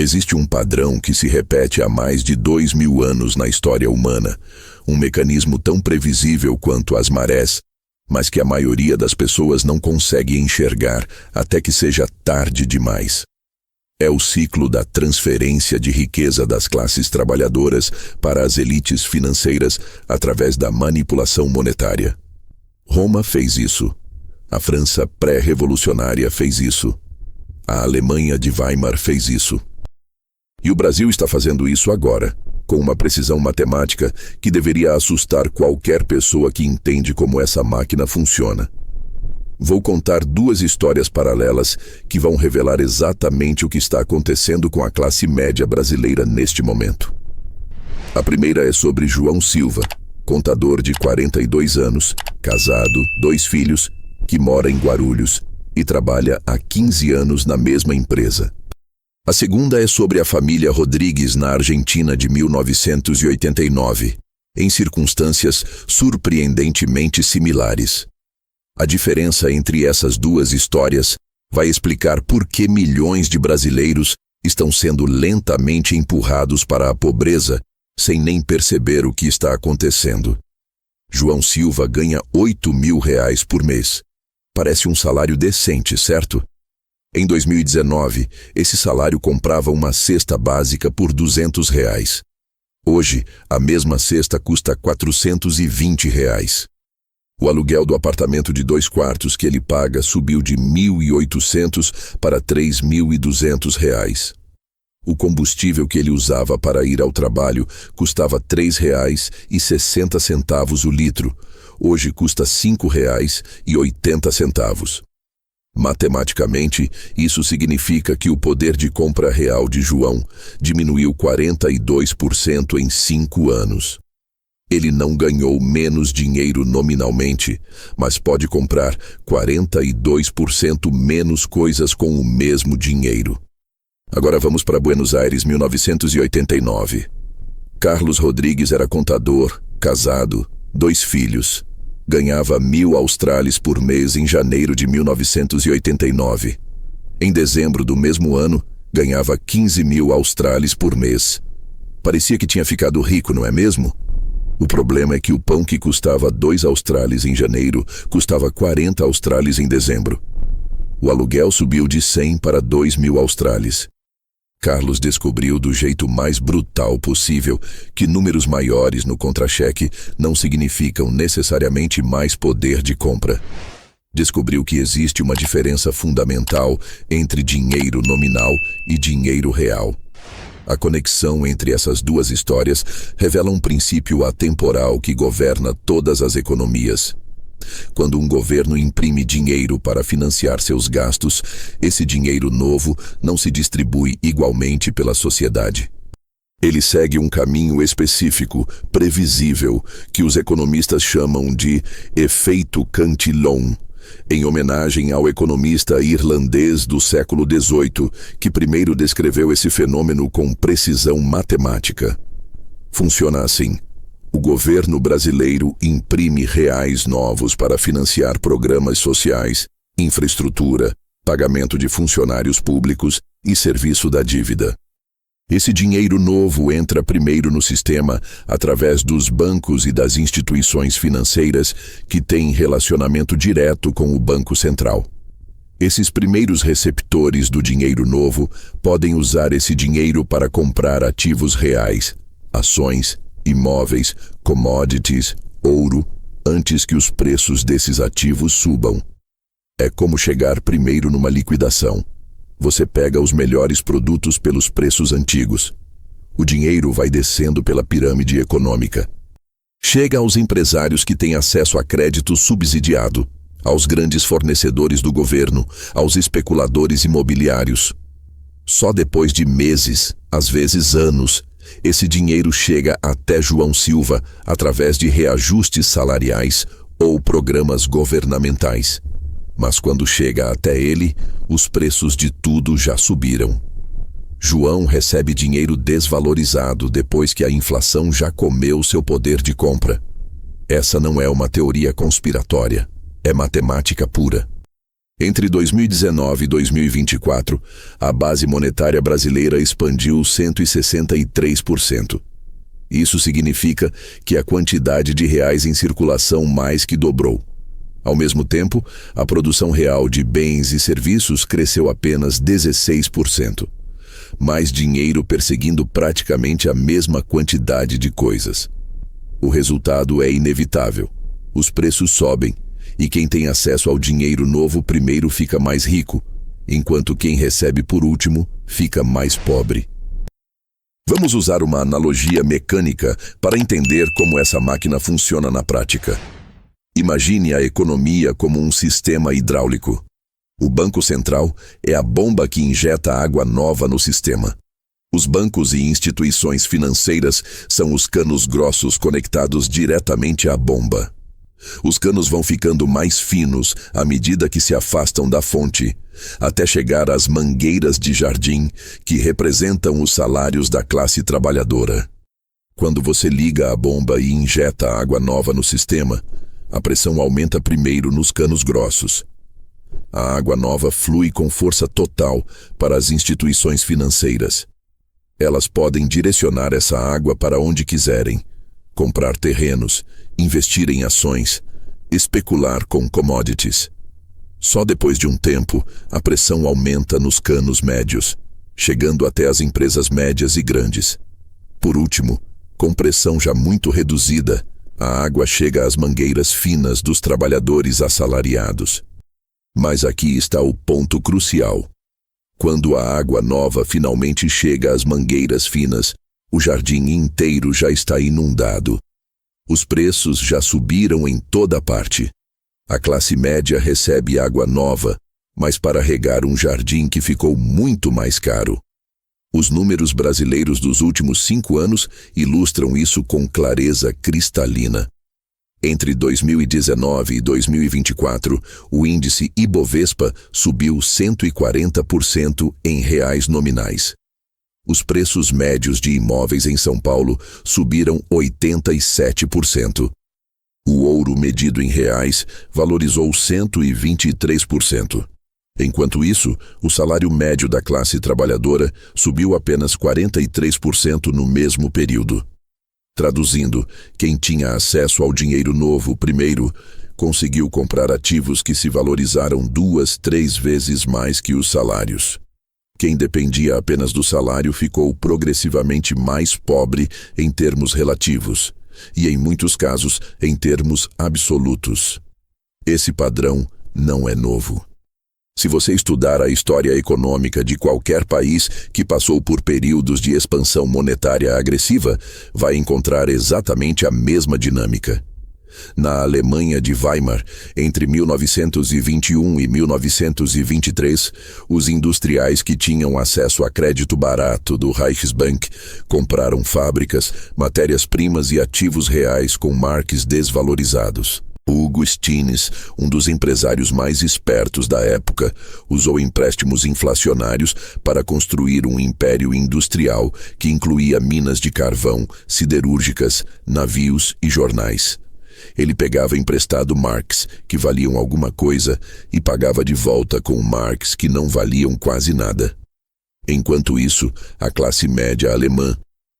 Existe um padrão que se repete há mais de 2000 anos na história humana, um mecanismo tão previsível quanto as marés, mas que a maioria das pessoas não consegue enxergar até que seja tarde demais. É o ciclo da transferência de riqueza das classes trabalhadoras para as elites financeiras através da manipulação monetária. Roma fez isso. A França pré-revolucionária fez isso. A Alemanha de Weimar fez isso. E o Brasil está fazendo isso agora, com uma precisão matemática que deveria assustar qualquer pessoa que entende como essa máquina funciona. Vou contar duas histórias paralelas que vão revelar exatamente o que está acontecendo com a classe média brasileira neste momento. A primeira é sobre João Silva, contador de 42 anos, casado, 2 filhos, que mora em Guarulhos e trabalha há 15 anos na mesma empresa. A segunda é sobre a família Rodrigues na Argentina de 1989, em circunstâncias surpreendentemente similares. A diferença entre essas duas histórias vai explicar por que milhões de brasileiros estão sendo lentamente empurrados para a pobreza sem nem perceber o que está acontecendo. João Silva ganha R$8.000 por mês. Parece um salário decente, certo? Em 2019, esse salário comprava uma cesta básica por R$200. Hoje, a mesma cesta custa R$420. O aluguel do apartamento de 2 quartos que ele paga subiu de R$1.800 para R$3.200. O combustível que ele usava para ir ao trabalho custava R$3,60 o litro. Hoje custa R$5,80. Matematicamente, isso significa que o poder de compra real de João diminuiu 42% em 5 anos. Ele não ganhou menos dinheiro nominalmente, mas pode comprar 42% menos coisas com o mesmo dinheiro. Agora vamos para Buenos Aires, 1989. Carlos Rodrigues era contador, casado, 2 filhos. Ganhava $1.000 por mês em janeiro de 1989. Em dezembro do mesmo ano, ganhava $15.000 por mês. Parecia que tinha ficado rico, não é mesmo? O problema é que o pão que custava $2 em janeiro custava $40 em dezembro. O aluguel subiu de 100 para $2.000. Carlos descobriu do jeito mais brutal possível que números maiores no contra-cheque não significam necessariamente mais poder de compra. Descobriu que existe uma diferença fundamental entre dinheiro nominal e dinheiro real. A conexão entre essas duas histórias revela um princípio atemporal que governa todas as economias. Quando um governo imprime dinheiro para financiar seus gastos, esse dinheiro novo não se distribui igualmente pela sociedade. Ele segue um caminho específico, previsível, que os economistas chamam de efeito Cantillon, em homenagem ao economista irlandês do século XVIII, que primeiro descreveu esse fenômeno com precisão matemática. Funciona assim. O governo brasileiro imprime reais novos para financiar programas sociais, infraestrutura, pagamento de funcionários públicos e serviço da dívida. Esse dinheiro novo entra primeiro no sistema através dos bancos e das instituições financeiras que têm relacionamento direto com o Banco Central. Esses primeiros receptores do dinheiro novo podem usar esse dinheiro para comprar ativos reais, ações, imóveis, commodities, ouro, antes que os preços desses ativos subam. É como chegar primeiro numa liquidação. Você pega os melhores produtos pelos preços antigos. O dinheiro vai descendo pela pirâmide econômica. Chega aos empresários que têm acesso a crédito subsidiado, aos grandes fornecedores do governo, aos especuladores imobiliários. Só depois de meses, às vezes anos, esse dinheiro chega até João Silva através de reajustes salariais ou programas governamentais. Mas quando chega até ele, os preços de tudo já subiram. João recebe dinheiro desvalorizado depois que a inflação já comeu seu poder de compra. Essa não é uma teoria conspiratória, é matemática pura. Entre 2019 e 2024, a base monetária brasileira expandiu 163%. Isso significa que a quantidade de reais em circulação mais que dobrou. Ao mesmo tempo, a produção real de bens e serviços cresceu apenas 16%. Mais dinheiro perseguindo praticamente a mesma quantidade de coisas. O resultado é inevitável. Os preços sobem, e quem tem acesso ao dinheiro novo primeiro fica mais rico, enquanto quem recebe por último fica mais pobre. Vamos usar uma analogia mecânica para entender como essa máquina funciona na prática. Imagine a economia como um sistema hidráulico. O Banco Central é a bomba que injeta água nova no sistema. Os bancos e instituições financeiras são os canos grossos conectados diretamente à bomba. Os canos vão ficando mais finos à medida que se afastam da fonte, até chegar às mangueiras de jardim, que representam os salários da classe trabalhadora. Quando você liga a bomba e injeta água nova no sistema, a pressão aumenta primeiro nos canos grossos. A água nova flui com força total para as instituições financeiras. Elas podem direcionar essa água para onde quiserem, comprar terrenos, investir em ações, especular com commodities. Só depois de um tempo, a pressão aumenta nos canos médios, chegando até as empresas médias e grandes. Por último, com pressão já muito reduzida, a água chega às mangueiras finas dos trabalhadores assalariados. Mas aqui está o ponto crucial. Quando a água nova finalmente chega às mangueiras finas, o jardim inteiro já está inundado. Os preços já subiram em toda parte. A classe média recebe água nova, mas para regar um jardim que ficou muito mais caro. Os números brasileiros dos últimos 5 anos ilustram isso com clareza cristalina. Entre 2019 e 2024, o índice Ibovespa subiu 140% em reais nominais. Os preços médios de imóveis em São Paulo subiram 87%. O ouro medido em reais valorizou 123%. Enquanto isso, o salário médio da classe trabalhadora subiu apenas 43% no mesmo período. Traduzindo, quem tinha acesso ao dinheiro novo primeiro conseguiu comprar ativos que se valorizaram 2-3 vezes mais que os salários. Quem dependia apenas do salário ficou progressivamente mais pobre em termos relativos e, em muitos casos, em termos absolutos. Esse padrão não é novo. Se você estudar a história econômica de qualquer país que passou por períodos de expansão monetária agressiva, vai encontrar exatamente a mesma dinâmica. Na Alemanha de Weimar, entre 1921 e 1923, os industriais que tinham acesso a crédito barato do Reichsbank compraram fábricas, matérias-primas e ativos reais com marques desvalorizados. Hugo Stinnes, um dos empresários mais espertos da época, usou empréstimos inflacionários para construir um império industrial que incluía minas de carvão, siderúrgicas, navios e jornais. Ele pegava emprestado marks, que valiam alguma coisa, e pagava de volta com marks que não valiam quase nada. Enquanto isso, a classe média alemã,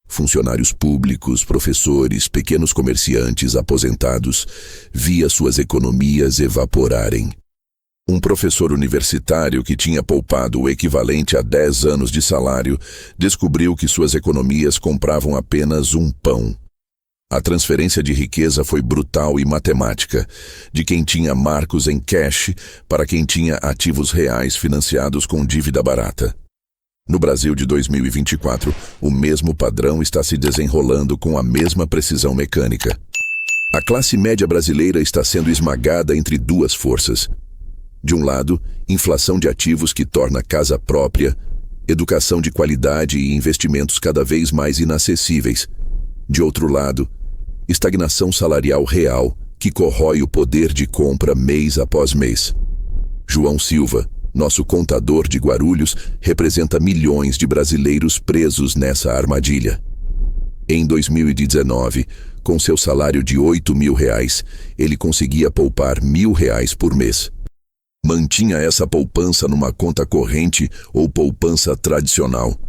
funcionários públicos, professores, pequenos comerciantes, aposentados, via suas economias evaporarem. Um professor universitário que tinha poupado o equivalente a 10 anos de salário descobriu que suas economias compravam apenas um pão. A transferência de riqueza foi brutal e matemática, de quem tinha marcos em cash para quem tinha ativos reais financiados com dívida barata. No Brasil de 2024, o mesmo padrão está se desenrolando com a mesma precisão mecânica. A classe média brasileira está sendo esmagada entre duas forças. De um lado, inflação de ativos que torna casa própria, educação de qualidade e investimentos cada vez mais inacessíveis. De outro lado, estagnação salarial real que corrói o poder de compra mês após mês. João Silva, nosso contador de Guarulhos, representa milhões de brasileiros presos nessa armadilha. Em 2019, com seu salário de R$ 8.000, ele conseguia poupar R$ 1.000 por mês. Mantinha essa poupança numa conta corrente ou poupança tradicional,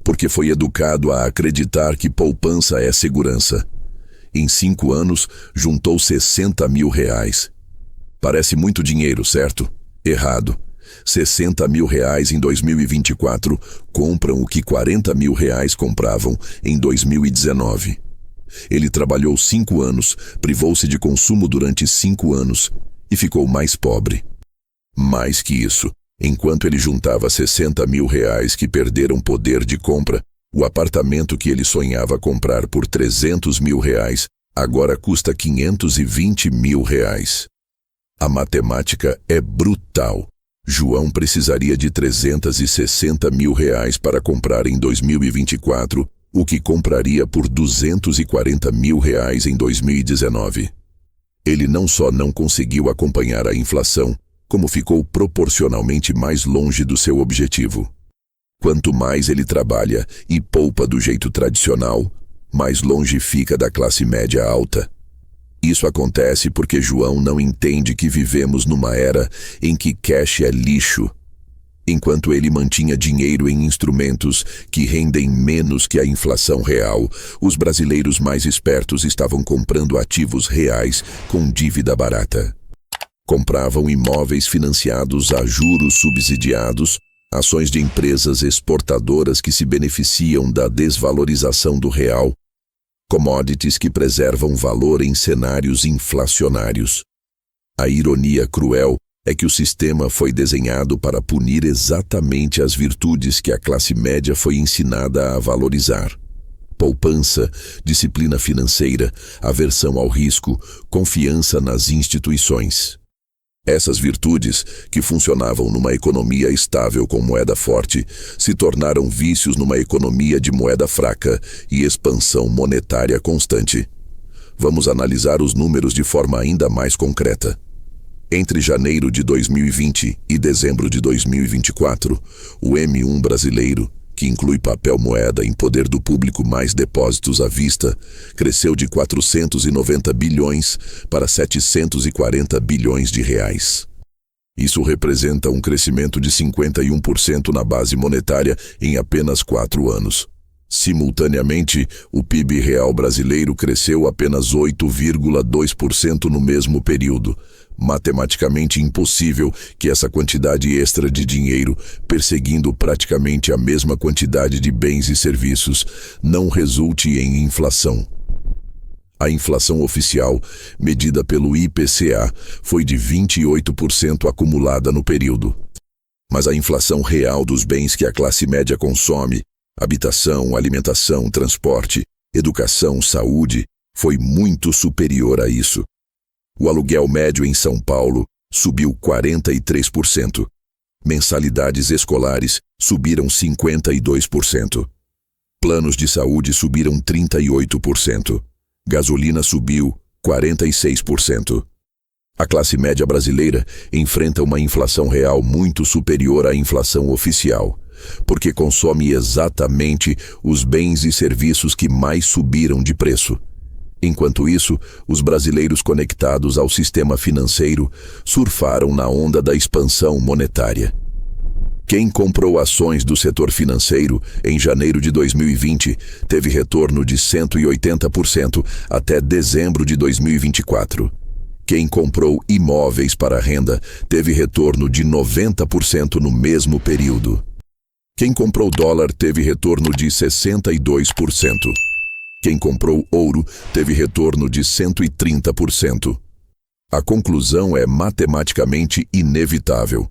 porque foi educado a acreditar que poupança é segurança. Em 5 anos, juntou R$60 mil. Parece muito dinheiro, certo? Errado. R$60 mil em 2024 compram o que R$40 mil compravam em 2019. Ele trabalhou 5 anos, privou-se de consumo durante 5 anos e ficou mais pobre. Mais que isso, enquanto ele juntava R$60 mil que perderam poder de compra, o apartamento que ele sonhava comprar por R$300 mil agora custa R$520 mil. A matemática é brutal. João precisaria de R$360 mil para comprar em 2024 o que compraria por R$240 mil em 2019. Ele não só não conseguiu acompanhar a inflação, como ficou proporcionalmente mais longe do seu objetivo. Quanto mais ele trabalha e poupa do jeito tradicional, mais longe fica da classe média alta. Isso acontece porque João não entende que vivemos numa era em que cash é lixo. Enquanto ele mantinha dinheiro em instrumentos que rendem menos que a inflação real, os brasileiros mais espertos estavam comprando ativos reais com dívida barata. Compravam imóveis financiados a juros subsidiados, ações de empresas exportadoras que se beneficiam da desvalorização do real, commodities que preservam valor em cenários inflacionários. A ironia cruel é que o sistema foi desenhado para punir exatamente as virtudes que a classe média foi ensinada a valorizar: poupança, disciplina financeira, aversão ao risco, confiança nas instituições. Essas virtudes, que funcionavam numa economia estável com moeda forte, se tornaram vícios numa economia de moeda fraca e expansão monetária constante. Vamos analisar os números de forma ainda mais concreta. Entre janeiro de 2020 e dezembro de 2024, o M1 brasileiro, que inclui papel moeda em poder do público mais depósitos à vista, cresceu de 490 bilhões para 740 bilhões de reais. Isso representa um crescimento de 51% na base monetária em apenas 4 anos. Simultaneamente, o PIB real brasileiro cresceu apenas 8,2% no mesmo período. Matematicamente impossível que essa quantidade extra de dinheiro, perseguindo praticamente a mesma quantidade de bens e serviços, não resulte em inflação. A inflação oficial, medida pelo IPCA, foi de 28% acumulada no período. Mas a inflação real dos bens que a classe média consome, habitação, alimentação, transporte, educação, saúde, foi muito superior a isso. O aluguel médio em São Paulo subiu 43%. Mensalidades escolares subiram 52%. Planos de saúde subiram 38%. Gasolina subiu 46%. A classe média brasileira enfrenta uma inflação real muito superior à inflação oficial, porque consome exatamente os bens e serviços que mais subiram de preço. Enquanto isso, os brasileiros conectados ao sistema financeiro surfaram na onda da expansão monetária. Quem comprou ações do setor financeiro em janeiro de 2020 teve retorno de 180% até dezembro de 2024. Quem comprou imóveis para renda teve retorno de 90% no mesmo período. Quem comprou dólar teve retorno de 62%. Quem comprou ouro teve retorno de 130%. A conclusão é matematicamente inevitável.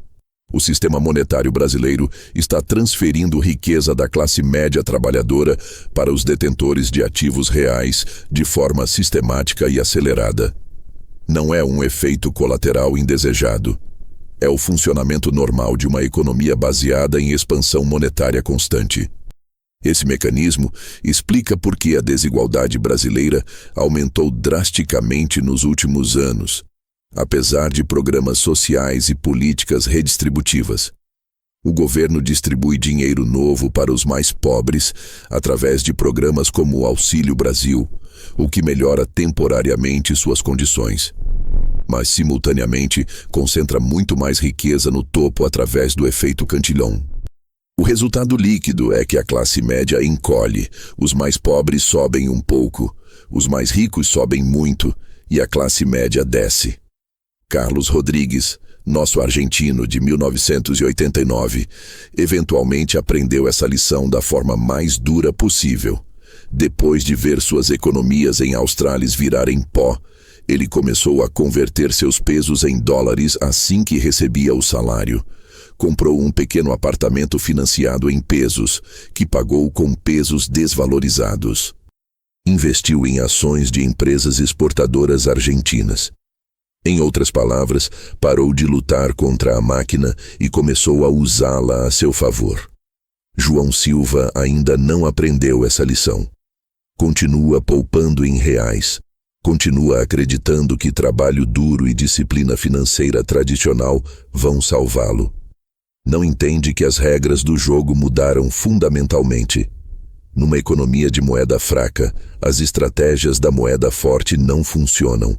O sistema monetário brasileiro está transferindo riqueza da classe média trabalhadora para os detentores de ativos reais de forma sistemática e acelerada. Não é um efeito colateral indesejado. É o funcionamento normal de uma economia baseada em expansão monetária constante. Esse mecanismo explica por que a desigualdade brasileira aumentou drasticamente nos últimos anos, apesar de programas sociais e políticas redistributivas. O governo distribui dinheiro novo para os mais pobres através de programas como o Auxílio Brasil, o que melhora temporariamente suas condições. mas simultaneamente concentra muito mais riqueza no topo através do efeito Cantillon. O resultado líquido é que a classe média encolhe, os mais pobres sobem um pouco, os mais ricos sobem muito e a classe média desce. Carlos Rodrigues, nosso argentino de 1989, eventualmente aprendeu essa lição da forma mais dura possível. Depois de ver suas economias em australes virarem pó, ele começou a converter seus pesos em dólares assim que recebia o salário. Comprou um pequeno apartamento financiado em pesos, que pagou com pesos desvalorizados. Investiu em ações de empresas exportadoras argentinas. Em outras palavras, parou de lutar contra a máquina e começou a usá-la a seu favor. João Silva ainda não aprendeu essa lição. Continua poupando em reais. Continua acreditando que trabalho duro e disciplina financeira tradicional vão salvá-lo. Não entende que as regras do jogo mudaram fundamentalmente. Numa economia de moeda fraca, as estratégias da moeda forte não funcionam.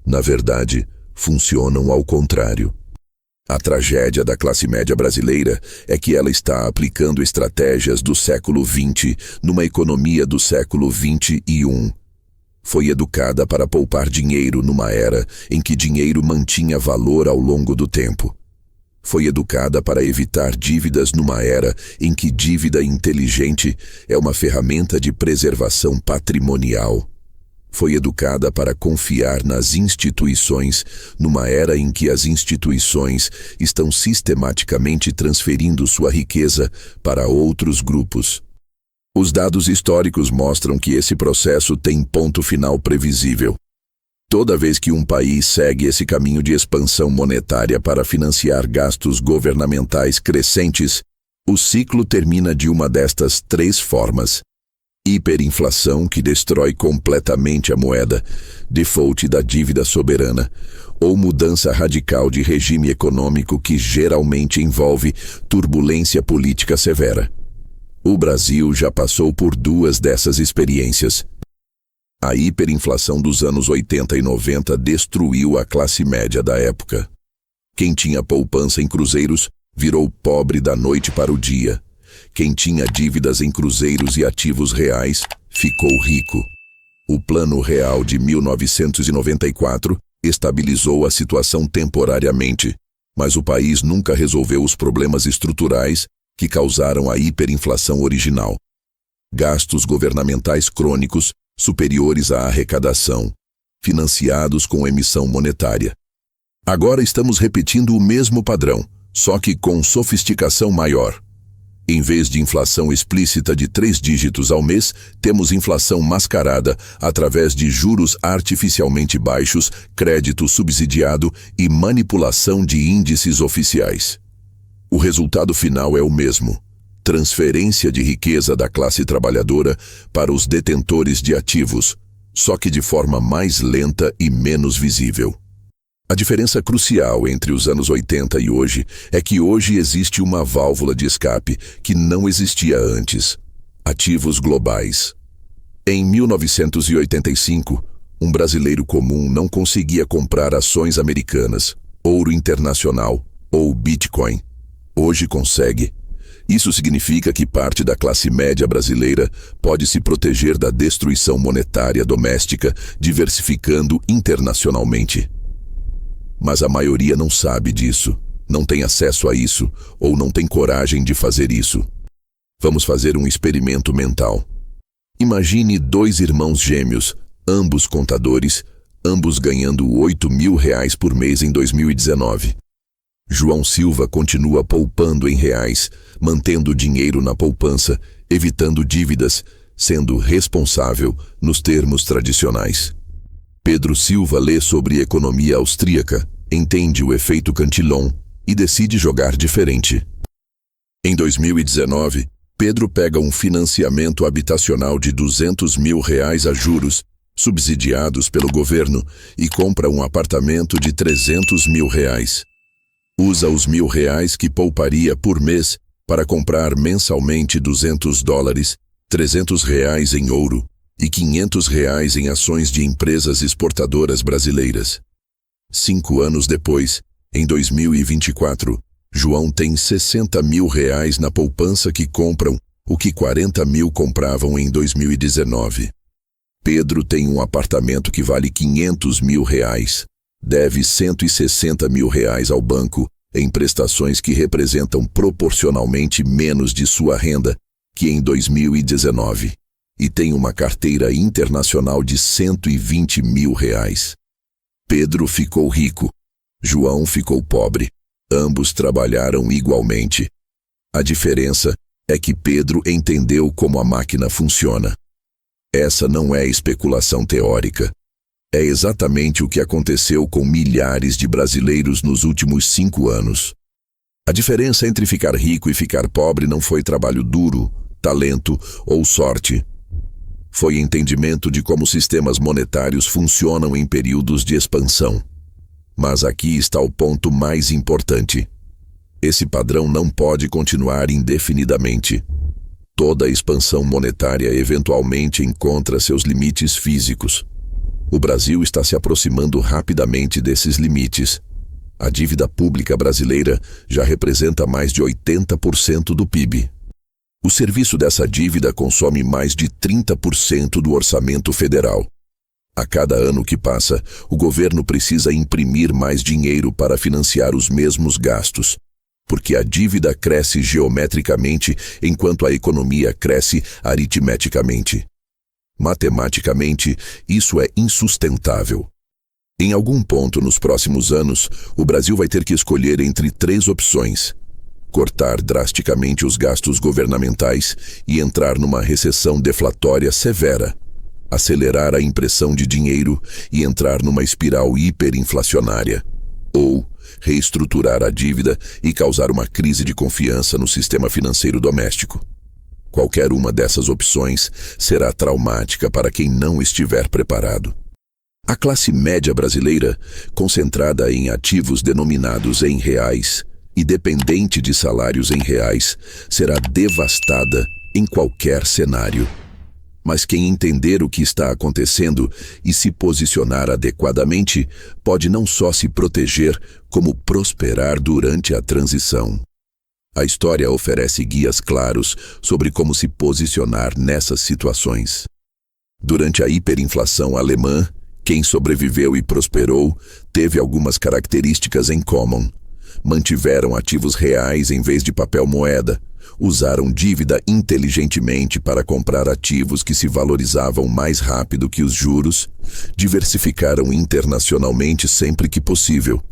Na verdade, funcionam ao contrário. A tragédia da classe média brasileira é que ela está aplicando estratégias do século XX numa economia do século XXI. Foi educada para poupar dinheiro numa era em que dinheiro mantinha valor ao longo do tempo. Foi educada para evitar dívidas numa era em que dívida inteligente é uma ferramenta de preservação patrimonial. Foi educada para confiar nas instituições numa era em que as instituições estão sistematicamente transferindo sua riqueza para outros grupos. Os dados históricos mostram que esse processo tem ponto final previsível. Toda vez que um país segue esse caminho de expansão monetária para financiar gastos governamentais crescentes, o ciclo termina de uma destas três formas: hiperinflação, que destrói completamente a moeda, default da dívida soberana, ou mudança radical de regime econômico que geralmente envolve turbulência política severa. O Brasil já passou por duas dessas experiências. A hiperinflação dos anos 80 e 90 destruiu a classe média da época. Quem tinha poupança em cruzeiros virou pobre da noite para o dia. Quem tinha dívidas em cruzeiros e ativos reais ficou rico. O Plano Real de 1994 estabilizou a situação temporariamente, mas o país nunca resolveu os problemas estruturais que causaram a hiperinflação original. Gastos governamentais crônicos superiores à arrecadação, financiados com emissão monetária. Agora estamos repetindo o mesmo padrão, só que com sofisticação maior. Em vez de inflação explícita de 3 dígitos ao mês, temos inflação mascarada através de juros artificialmente baixos, crédito subsidiado e manipulação de índices oficiais. O resultado final é o mesmo: transferência de riqueza da classe trabalhadora para os detentores de ativos, só que de forma mais lenta e menos visível. A diferença crucial entre os anos 80 e hoje é que hoje existe uma válvula de escape que não existia antes: ativos globais. Em 1985, um brasileiro comum não conseguia comprar ações americanas, ouro internacional ou Bitcoin. Hoje consegue. Isso significa que parte da classe média brasileira pode se proteger da destruição monetária doméstica diversificando internacionalmente. Mas a maioria não sabe disso, não tem acesso a isso ou não tem coragem de fazer isso. Vamos fazer um experimento mental. Imagine 2 irmãos gêmeos, ambos contadores, ambos ganhando R$8.000 por mês em 2019. João Silva continua poupando em reais, mantendo dinheiro na poupança, evitando dívidas, sendo responsável nos termos tradicionais. Pedro Silva lê sobre economia austríaca, entende o efeito Cantillon e decide jogar diferente. Em 2019, Pedro pega um financiamento habitacional de R$200.000 a juros, subsidiados pelo governo, e compra um apartamento de R$300.000. Usa os R$1.000 que pouparia por mês para comprar mensalmente $200, R$300 em ouro e R$500 em ações de empresas exportadoras brasileiras. 5 anos depois, em 2024, João tem R$60 mil na poupança que compram o que 40 mil compravam em 2019. Pedro tem um apartamento que vale R$500 mil, deve R$160 mil ao banco em prestações que representam proporcionalmente menos de sua renda que em 2019, e tem uma carteira internacional de R$120 mil. Pedro ficou rico, João ficou pobre. Ambos trabalharam igualmente. A diferença é que Pedro entendeu como a máquina funciona. Essa não é especulação teórica. É exatamente o que aconteceu com milhares de brasileiros nos últimos 5 anos. A diferença entre ficar rico e ficar pobre não foi trabalho duro, talento ou sorte. Foi entendimento de como sistemas monetários funcionam em períodos de expansão. Mas aqui está o ponto mais importante. Esse padrão não pode continuar indefinidamente. Toda expansão monetária eventualmente encontra seus limites físicos. O Brasil está se aproximando rapidamente desses limites. A dívida pública brasileira já representa mais de 80% do PIB. O serviço dessa dívida consome mais de 30% do orçamento federal. A cada ano que passa, o governo precisa imprimir mais dinheiro para financiar os mesmos gastos, porque a dívida cresce geometricamente enquanto a economia cresce aritmeticamente. Matematicamente, isso é insustentável. Em algum ponto nos próximos anos, o Brasil vai ter que escolher entre 3 opções: cortar drasticamente os gastos governamentais e entrar numa recessão deflatória severa, acelerar a impressão de dinheiro e entrar numa espiral hiperinflacionária, ou reestruturar a dívida e causar uma crise de confiança no sistema financeiro doméstico. Qualquer uma dessas opções será traumática para quem não estiver preparado. A classe média brasileira, concentrada em ativos denominados em reais e dependente de salários em reais, será devastada em qualquer cenário. Mas quem entender o que está acontecendo e se posicionar adequadamente pode não só se proteger, como prosperar durante a transição. A história oferece guias claros sobre como se posicionar nessas situações. Durante a hiperinflação alemã, quem sobreviveu e prosperou teve algumas características em comum. Mantiveram ativos reais em vez de papel moeda, usaram dívida inteligentemente para comprar ativos que se valorizavam mais rápido que os juros, diversificaram internacionalmente sempre que possível,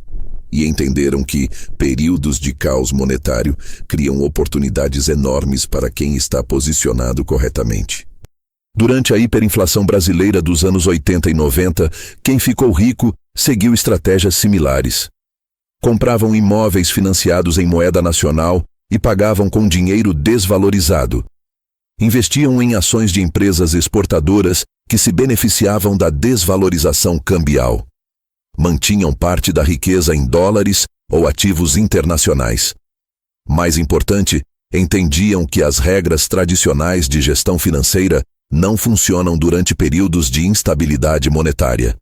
e entenderam que períodos de caos monetário criam oportunidades enormes para quem está posicionado corretamente. Durante a hiperinflação brasileira dos anos 80 e 90, quem ficou rico seguiu estratégias similares. Compravam imóveis financiados em moeda nacional e pagavam com dinheiro desvalorizado. Investiam em ações de empresas exportadoras que se beneficiavam da desvalorização cambial. Mantinham parte da riqueza em dólares ou ativos internacionais. Mais importante, entendiam que as regras tradicionais de gestão financeira não funcionam durante períodos de instabilidade monetária.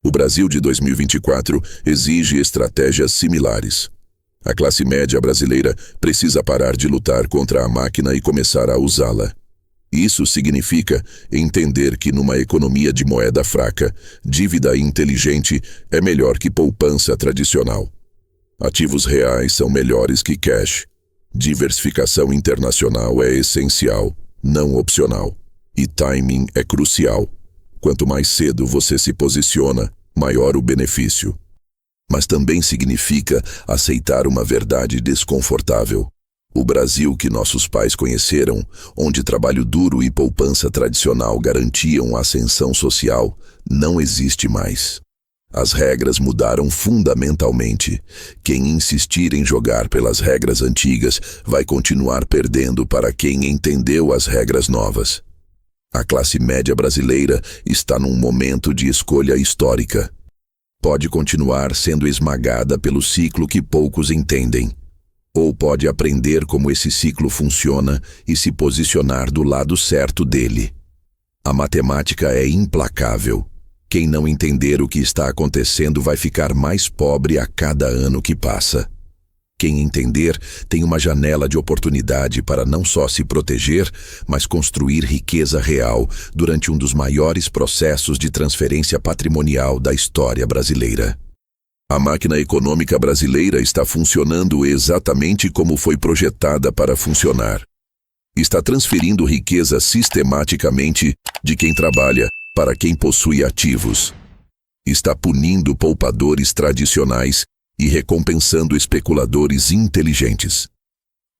O Brasil de 2024 exige estratégias similares. A classe média brasileira precisa parar de lutar contra a máquina e começar a usá-la. Isso significa entender que numa economia de moeda fraca, dívida inteligente é melhor que poupança tradicional. Ativos reais são melhores que cash. Diversificação internacional é essencial, não opcional. E timing é crucial. Quanto mais cedo você se posiciona, maior o benefício. Mas também significa aceitar uma verdade desconfortável. O Brasil que nossos pais conheceram, onde trabalho duro e poupança tradicional garantiam ascensão social, não existe mais. As regras mudaram fundamentalmente. Quem insistir em jogar pelas regras antigas vai continuar perdendo para quem entendeu as regras novas. A classe média brasileira está num momento de escolha histórica. Pode continuar sendo esmagada pelo ciclo que poucos entendem. Ou pode aprender como esse ciclo funciona e se posicionar do lado certo dele. A matemática é implacável. Quem não entender o que está acontecendo vai ficar mais pobre a cada ano que passa. Quem entender tem uma janela de oportunidade para não só se proteger, mas construir riqueza real durante um dos maiores processos de transferência patrimonial da história brasileira. A máquina econômica brasileira está funcionando exatamente como foi projetada para funcionar. Está transferindo riqueza sistematicamente de quem trabalha para quem possui ativos. Está punindo poupadores tradicionais e recompensando especuladores inteligentes.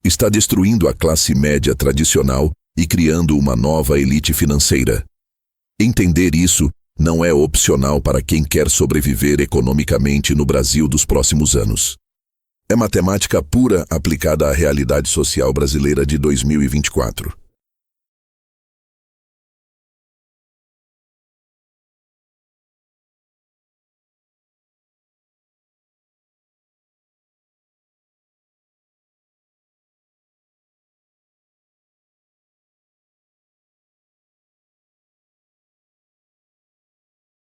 Está destruindo a classe média tradicional e criando uma nova elite financeira. Entender isso não é opcional para quem quer sobreviver economicamente no Brasil dos próximos anos. É matemática pura aplicada à realidade social brasileira de 2024.